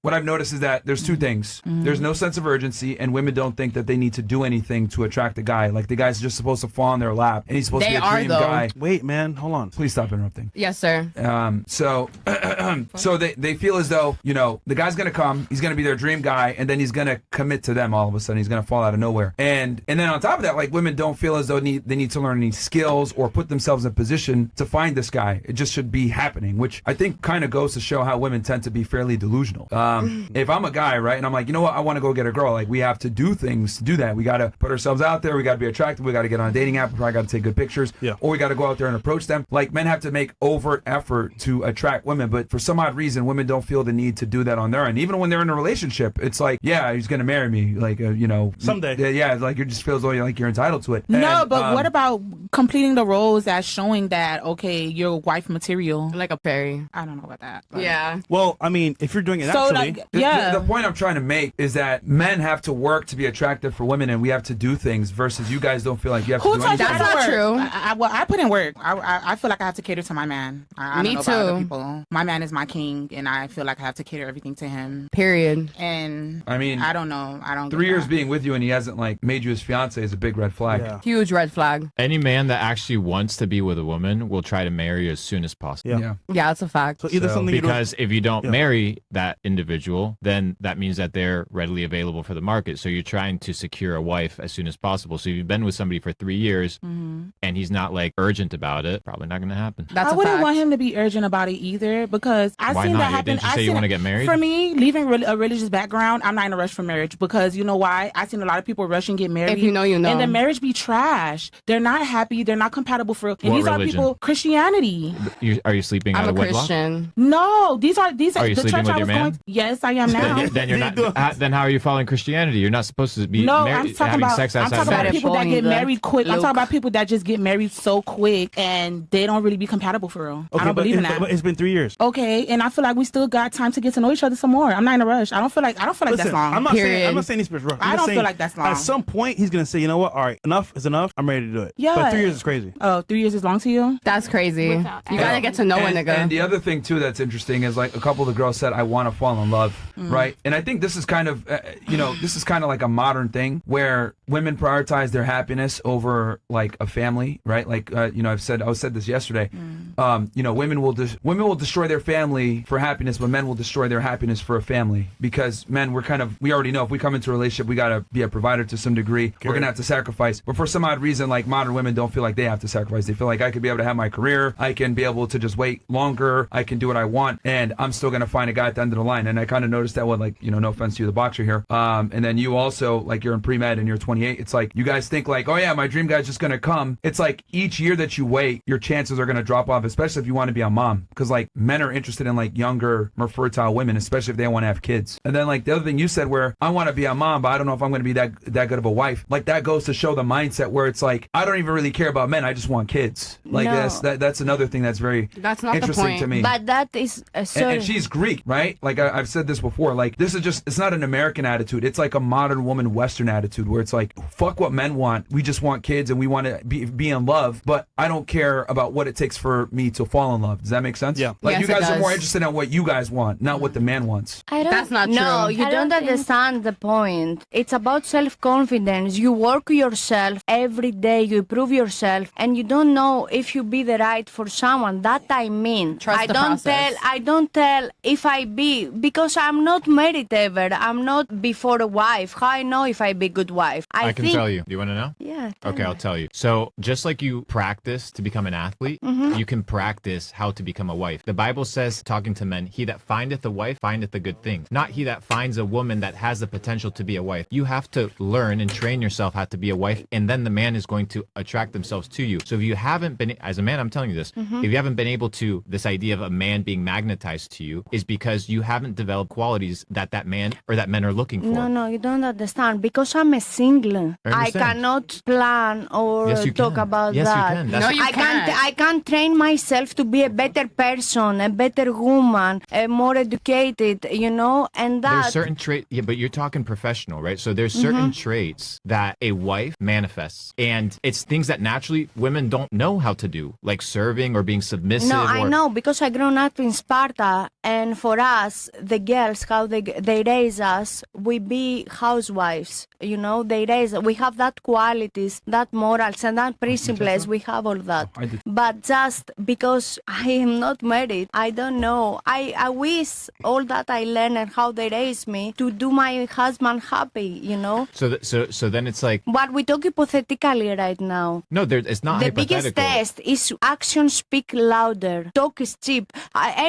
what I've noticed is that there's two things. There's no sense of urgency, and women don't think that they need to do anything to attract a guy. Like the guy's just supposed to fall in their lap, and he's supposed to be a dream guy. Wait, man, hold on. Please stop interrupting. Yes, sir. So they feel as though, you know, the guy's gonna come, he's gonna be their dream guy, and then he's gonna commit to them all of a sudden. He's gonna fall out of nowhere. And then on top of that, like women don't feel as though they need to learn any skills or put themselves in position to find this guy. It just should be happening, which I think kind of goes to show how women tend to be fairly delusional. If I'm a guy, right, and I'm like, you know what, I want to go get a girl, like we have to do things to do that. We got to put ourselves out there. We got to be attractive. We got to get on a dating app. We probably got to take good pictures. Yeah. Or we got to go out there and approach them. Like men have to make overt effort to attract women, but for some odd reason, women don't feel the need to do that on their end. Even when they're in a relationship, it's like, yeah, he's gonna marry me, like you know, someday. Yeah, like it just feels like you're entitled to it. No, but what about completing the roles as showing that okay, you're wife material, like a fairy? I don't know about that. Yeah. Well, I mean, if you're doing it actually, the point I'm trying to make is that men have to work to be attractive for women, and we have to do things. Versus you guys don't feel like you have to do anything. That's not true. I put in work. I feel like I have to cater to my man. I Me don't know too. about other people. My man is my king, and I feel like I have to cater everything to him. Period. And I mean, I don't know. I don't. 3 years being with you and he hasn't like made you his fiance is a big red flag. Yeah. Huge red flag. Any man that actually wants to be with a woman will try to marry you as soon as possible. Yeah. Yeah, that's a fact. So either something because if you don't marry that individual, then that means that they're readily available for the market. So you're trying to secure a wife as soon as possible. So if you've been with somebody for 3 years and he's not like urgent about it, probably not going to happen. I wouldn't want him to be urgent about it either because I've Why seen not? that happen. Didn't you say you want to get married? For me, leaving a religious background, I'm not in a rush for marriage because you know why? I've seen a lot of people rush and get married. If you know, you know. And the marriage be trash. They're not happy. They're not compatible for. And What these religion? are people Christianity. Are you sleeping out I'm of a wedlock? Christian. No, these are Are you the sleeping church with I your was man? going. Yes, I am now. Then you're not. Then how are you following Christianity? You're not supposed to be No, married, I'm talking having about. sex I'm outside talking of about marriage. people that get married quick. I'm Luke. talking about people that just get married so quick and they don't really be compatible for real. I don't believe in that. But it's been 3 years. Okay, and I feel like we still got time to get to know each other some more. I'm not in a rush. I don't feel like Listen, that's long. I'm not saying he's rough. I don't feel like that's long. At some point, he's gonna say, you know what? All right, enough is enough. I'm ready to do it. Yeah. But 3 years is crazy. Oh, 3 years is long to you? That's crazy. You gotta get to know a nigga. And the other thing too that's interesting is like a couple of the girls said, "I want to fall in love," right? And I think this is kind of, this is kind of like a modern thing where women prioritize their happiness over like a family, right? Like, I said this yesterday. Women will destroy their family for happiness, but men will destroy their happiness for a family because men, we already know if we come into a relationship, we gotta be a provider to some degree. We're gonna have to sacrifice, but for some odd reason, like modern women don't feel like they have to sacrifice. They feel like I could be able to have my career, I can be able to just wait longer, I can do what I want, and I'm still gonna find a guy at the end of the line. And I kind of noticed that with no offense to you, the boxer here, and then you also like you're in pre-med and you're 28. It's like you guys think like, oh yeah, my dream guy's just gonna come. It's like each year that you wait, your chances are gonna drop off, especially if you want to be a mom, because like men are interested in like younger, more fertile women, especially if they want to have kids. And then like the other thing you said, where I want to be a mom, but I don't know if I'm going to be that good of a wife. Like that goes to show the mindset where it's like I don't even really care about men. I just want kids. Like that's another thing that's very interesting to me. But that is and she's Greek, right? Like I've said this before. Like this is just, it's not an American attitude. It's like a modern woman Western attitude where it's like fuck what men want. We just want kids and we want to be in love. But I don't care about what it takes for me to fall in love. Does that make sense? Yeah. Like yes, you guys are more interested in what you guys want, not what the man wants. That's not true. No, you don't understand the point. It's about self-confidence. You work yourself every day. You improve yourself, and you don't know if you be the right for someone. That I mean. Trust the process. I don't tell if I be, because I'm not married ever. I'm not before a wife. How I know if I be good wife? I can tell you. Do you want to know? Yeah. Okay, I'll tell you. So just like you practice to become an athlete, you can practice how to become a wife. The Bible says, talking to men, he that findeth a wife findeth a good thing. Not he that finds a woman that has the potential to be a wife. You have to learn and train yourself how to be a wife, and then the man is going to attract themselves to you. So if you haven't been, as a man, I'm telling you this, if you haven't been able to, this idea of a man being magnetized to you is because you haven't developed qualities that man or that men are looking for. No, you don't understand. Because I'm a single, I cannot plan or Yes, you talk can. about Yes, that. you can. No, you can't. I can't train my myself to be a better person, a better woman, more educated, and that. There's certain traits, yeah, but you're talking professional, right? So there's certain traits that a wife manifests, and it's things that naturally women don't know how to do, like serving or being submissive. No, I know, because I grown up in Sparta, and for us, the girls, how they raise us, we be housewives, they raise, we have that qualities, that morals, and that principles, we have all that. But just because I am not married, I don't know. I wish all that I learned and how they raise me to do my husband happy, So then it's like. But we talk hypothetically right now. No, it's not The hypothetical. biggest test is actions speak louder. Talk is cheap.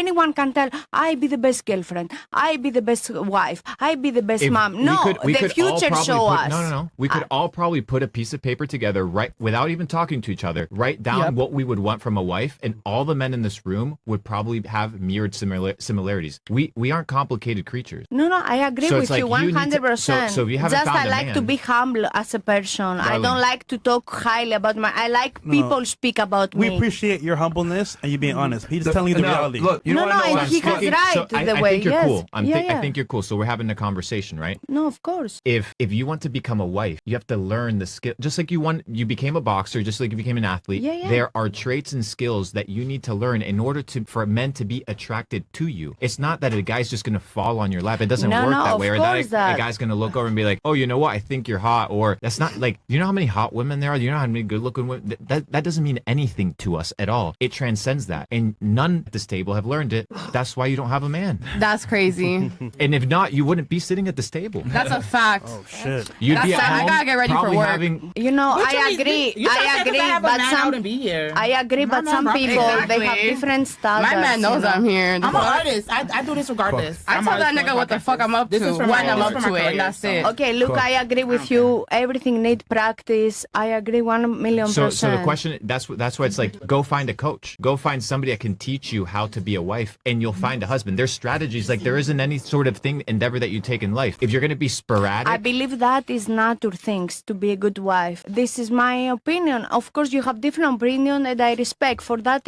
Anyone can tell, I be the best girlfriend, I be the best wife, I be the best mom. No, we the could future show us. No. We could all probably put a piece of paper together, right, without even talking to each other, write down what we would want from a wife, and all the men in this room would probably have mirrored similarities. We aren't complicated creatures. No, I agree So with it's you like you need to- 100%. so if you haven't Just found I a like to man- be humble as a person. I Darling. don't like to talk highly about I like people speak about We me. appreciate your humbleness and you being honest. He's just telling you the No, reality. Look, you know No, what? and I'm he has speaking- right I the way. think you're Yes. cool. I Yeah. think you're cool. So we're having a conversation, right? No, of course. If you want to become a wife, you have to learn the skill. Just like you became a boxer, just like you became an athlete. Yeah. There are traits and skills that you need to learn in order for men to be attracted to you. It's not that a guy's just going to fall on your lap. It doesn't No, work no, that of way. Or course a that. guy's going to look over and be like, oh, you know what? I think you're hot. Or that's not like, you know how many hot women there are? You know how many good looking women? That doesn't mean anything to us at all. It transcends that. And none at this table have learned it. That's why you don't have a man. That's crazy. And if not, you wouldn't be sitting at this table. That's a fact. Oh, shit. You'd be That's at why I home, gotta get ready for probably work. having I agree. I agree. But some be here. I agree, but some people they have Exactly. different standards. My man knows I'm here. I'm an artist. I do this regardless. I told that nigga what the fuck I'm up to, This is for when my- I'm this up is for to my it, and career, that's so. it. Okay, look, I agree with you. Everything need practice. I agree 1,000,000%. So the question, that's why it's like, go find a coach, go find somebody that can teach you how to be a wife, and you'll find a husband. There's strategies. Like, there isn't any sort of endeavor that you take in life. If you're going to be sporadic, I believe that is nature things to be a good wife. This is my opinion. Of course, you have different opinion, and I respect. For that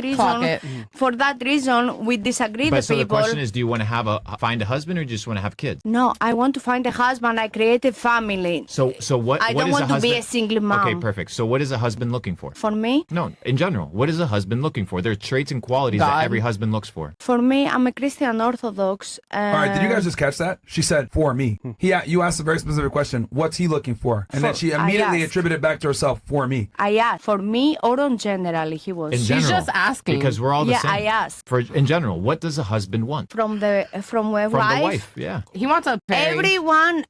reason, we disagree. but The so people. the question is, do you want to find a husband, or do you just want to have kids? No, I want to find a husband. I create a family. So what? I what don't is want a to husband? be a single mom. Okay, perfect. So what is a husband looking for? For me, No, in general, what is a husband looking for? There are traits and qualities that God. every husband looks for. I'm a Christian Orthodox. All right, did you guys just catch that? She said, for me. You asked a very specific question. What's he looking for? And then she I immediately asked. attributed back to herself, for me. I asked for me or on generally he was. In She's general, just asking. because we're all the Yeah, same. I asked. In general, what does a husband want From a from wife. the wife? Yeah. He wants a pay.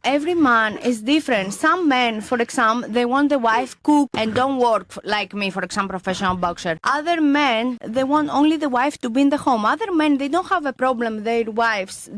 Every man is different. Some men, for example, they want the wife cook and don't work like me, for example, professional boxer. Other men, they want only the wife to be in the home. Other men, they don't have a problem. Their wives,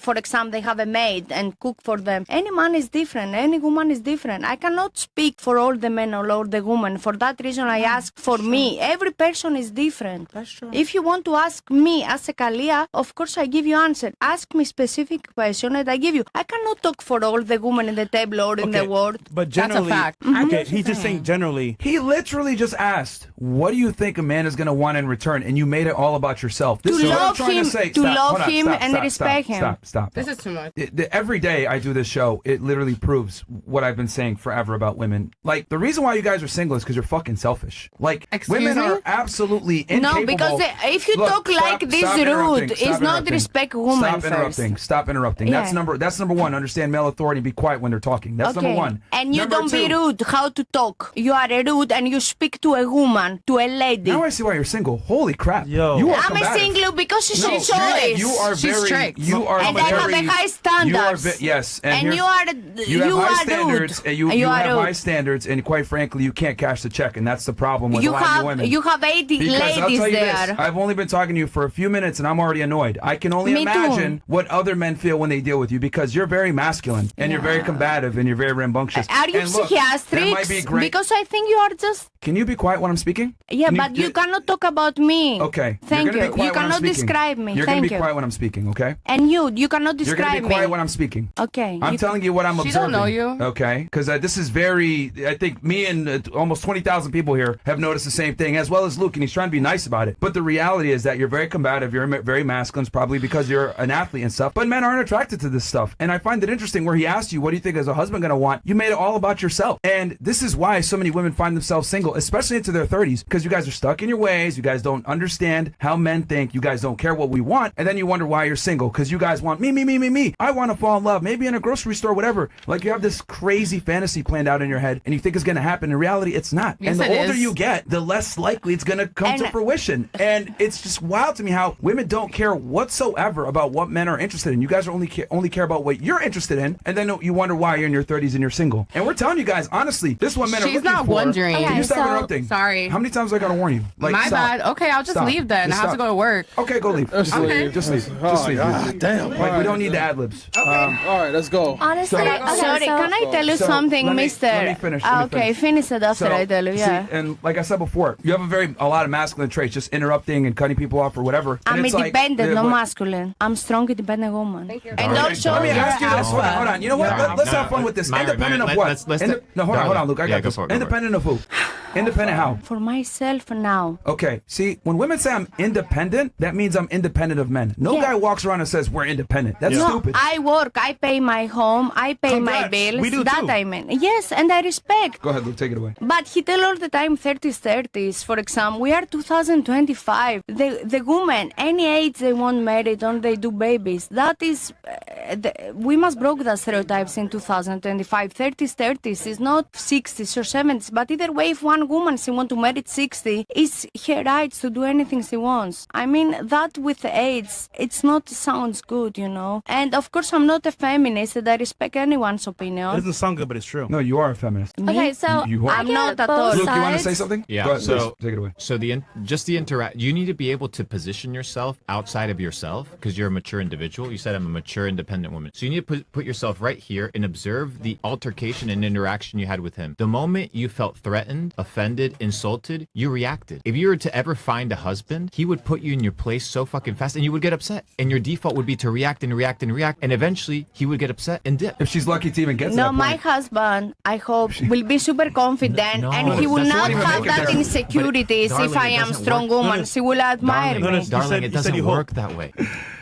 for example, they have a maid and cook for them. Any man is different. Any woman is different. I cannot speak for all the men or all the women. For that reason, I ask for me. Every person is different. That's true. If you want to ask me as a Kalia, of course I give you answer. Ask me specific question and I give you. I cannot talk for all the women in the table or in the world. But That's a generally, fact. okay, he's just saying generally. He literally just asked, what do you think a man is going to want in return? And you made it all about yourself. This To is what I'm love trying him- to say. to Stop. love Hold on. him Stop, and stop, respect stop, him. Stop. This is too much. Every day I do this show, it literally proves what I've been saying forever about women. Like, the reason why you guys are single is because you're fucking selfish. Like, Excuse women me? are absolutely incapable. No, because if you Look, talk like stop this interrupting. rude, Stop it's not interrupting. respect women Stop first. interrupting. Stop interrupting. Yeah. That's number one. Understand male authority. Be quiet when they're talking. That's number one. And you Number don't be two, rude. How to talk? You are rude and you speak to a woman, to a lady. Now I see why you're single. Holy crap. Yo. You are I'm a combative. single because it's No, a choice. You are She's very. strict. You are And very. I have a high standards. Yes, And here's- you are You have high are standards, rude. and you are have rude. high standards, and quite frankly, you can't cash the check, and that's the problem with a lot of women. You have 80 Because I'll ladies tell you there. this, I've only been talking to you for a few minutes, and I'm already annoyed. I can only Me too. imagine what other men feel when they deal with you, because you're very masculine, and you're very combative, and you're very rambunctious. Are you And look, that psychiatric? might be great. Because I think you are just. Can you be quiet when I'm speaking? Yeah, Can but you cannot talk about me. Okay. Thank you're gonna you. Be quiet You when I'm cannot speaking. describe me. You're Thank gonna be you. quiet when I'm speaking, okay? And you cannot You're describe gonna be quiet me. when I'm speaking. speaking. Okay. I'm telling you what I'm She observing. don't know you. Okay? Because this is I think me and almost 20,000 people here have noticed the same thing, as well as Luke, and he's trying to be nice about it. But the reality is that you're very combative, you're very masculine, probably because you're an athlete and stuff. But men aren't attracted to this stuff. And I find it interesting where he asked you, what do you think is a husband going to want? You made it all about yourself. And this is why so many women find themselves single, especially into their 30s, because you guys are stuck in your ways. You guys don't understand how men think. You guys don't care what we want. And then you wonder why you're single, because you guys want me. I want to fall in love, maybe in a grocery store, whatever. Like you have this crazy fantasy planned out in your head and you think it's going to happen. In reality, it's not. Yes, and the it older is. you get, the less likely it's going to come to fruition. And it's just wild to me how women don't care whatsoever about what men are interested in. You guys are only care about what you're interested in, and then you wonder why you're in your 30s and you're single. And we're telling you guys, honestly, this is what men are She's looking not for. wondering. Can you Okay, stop so- interrupting? Sorry. How many times do I got to warn you? Like, My stop. bad. Okay, I'll just Stop. leave then. I Just have to stop. go to work. Okay, go leave. Just Okay. leave. Just leave. Oh, Just leave. God, damn. Like, we don't need the ad-libs. All right, let's go. Honestly, So- sorry, can I tell you So, something, let me- mister? let me finish, let me Okay, finish it after I tell you, yeah. See, and like I said before, you have a lot of masculine traits, just interrupting and cutting people off or whatever. And I'm it's like, independent, not what- masculine. I'm strong, independent woman. Thank you. And Okay, also, let me you're ask you this. Hold on, alpha. hold on. You know what? No, Let's no, have fun with this. Myra, Independent Myra, of what? let's No, hold on, Luke. I Yeah, got go this. for it, go for it. Independent of who? Independent how? For myself now. Okay, see, when women say I'm independent, that means I'm independent of men. No Yeah. guy walks around and says we're independent. That's No, stupid. I work, I pay my home, I pay my Congrats. bills. We do that too. I mean. Yes, and I respect. Go ahead, Luke, take it away. But he tell all the time 30s. For example, we are 2025. The women, any age they want married or they do babies. That is, we must break that stereotypes in 2025. 30s is not 60s or 70s. But either way, if one woman she want to marry at 60, it's her right to do anything she wants. I mean that with the age, it's not sounds good, you know. And of course, I'm not a feminist, and I respect anyone's It opinion. doesn't sound good, but it's true. No, you are a feminist. Okay, so You are. I I'm get not at both all. Luke, you want to sides. say something? Yeah, Go ahead, so- please, take it away. So just the interact. You need to be able to position yourself outside of yourself because you're a mature individual. You said I'm a mature, independent woman. So you need to put yourself right here and observe the altercation and interaction you had with him. The moment you felt threatened, offended, insulted, you reacted. If you were to ever find a husband, he would put you in your place so fucking fast, and you would get upset. And your default would be to react and react and react, and eventually he would get upset and dip. If she's lucky to even get to No, that my point. husband, I hope, will be super confident No, and he will that's not not even have make it that there. insecurities But, if darling, I it am doesn't strong work. woman. No, She will admire Darling, No, me. no, darling, said- it you said doesn't you hope. work that way.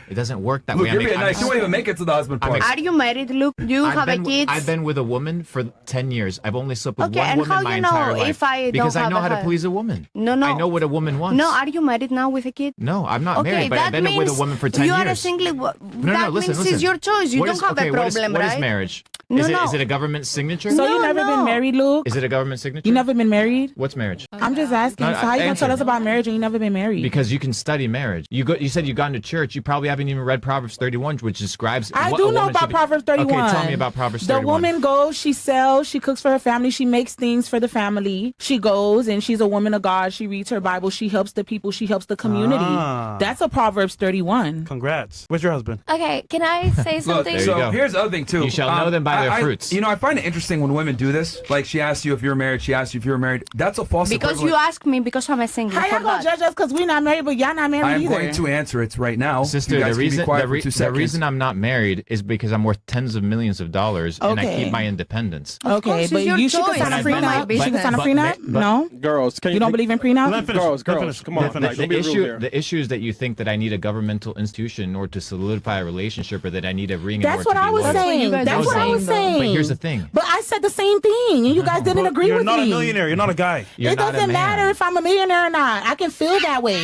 It doesn't work that Luke, way. you're being nice. You won't even make it to the husband part. Are you married, Luke? Do you have a kid? I've been with a woman for 10 years. I've only slept with Okay, one and woman how my you know entire life. if I don't because I have know a how to husband? please a woman. No. I know what a woman wants. No, are you married now with a kid? No, I'm not Okay, married, but I've that been with a means woman for 10 you years. are a single. No, that listen, means listen. it's your choice. You What don't is- have okay, a what is- problem, what right? is marriage? No, is, no. is it a government signature? So No, you never no. been married, Luke? Is it a government signature? You never been married? What's marriage? I'm just asking. No, so how you gonna answer. tell us about marriage and you never been married? Because you can study marriage. You said you've gone to church. You probably haven't even read Proverbs 31, which describes. I what do a know woman about should be- Proverbs 31. Okay, tell me about Proverbs The 31. woman goes, she sells, she cooks for her family, she makes things for the family. She goes and she's a woman of God. She reads her Bible. She helps the people. She helps the community. Ah. That's a Proverbs 31. Congrats. Where's your husband? Okay, can I say Look, something? There you so go. here's the other thing too. You shall know them by their fruits. You know, I find it interesting when women do this. Like she asks you if you're married. She asks you if you're married. That's a false. Because you equivalent. ask me because I'm a single. How for y'all gonna that. judge us because we're not married, but y'all not married I'm either? going to answer it right now. Sister, You the guys can be reason quiet the, for re- 2 the seconds. reason I'm not married is because I'm worth tens of millions of dollars and I Okay. keep my independence. Of Okay, course, but it's your you should choice. sign a It's not my prenup. You should business. sign a prenup? but- No? Girls, can You don't believe in Let him prenup? finish. Girls, Let him girls, finish. come on. Let him finish. Don't be rude here. The issue is that you think that I need a governmental institution in order to solidify a relationship or that I need a ring in That's order what to I be was loyal. what you saying. guys That's are what I was saying, though. saying. But here's the thing. But I said the same thing, and you guys didn't agree You're with not me. a millionaire. You're not a guy. You're It not a doesn't man. matter if I'm a millionaire or not. I can feel that way.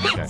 Okay.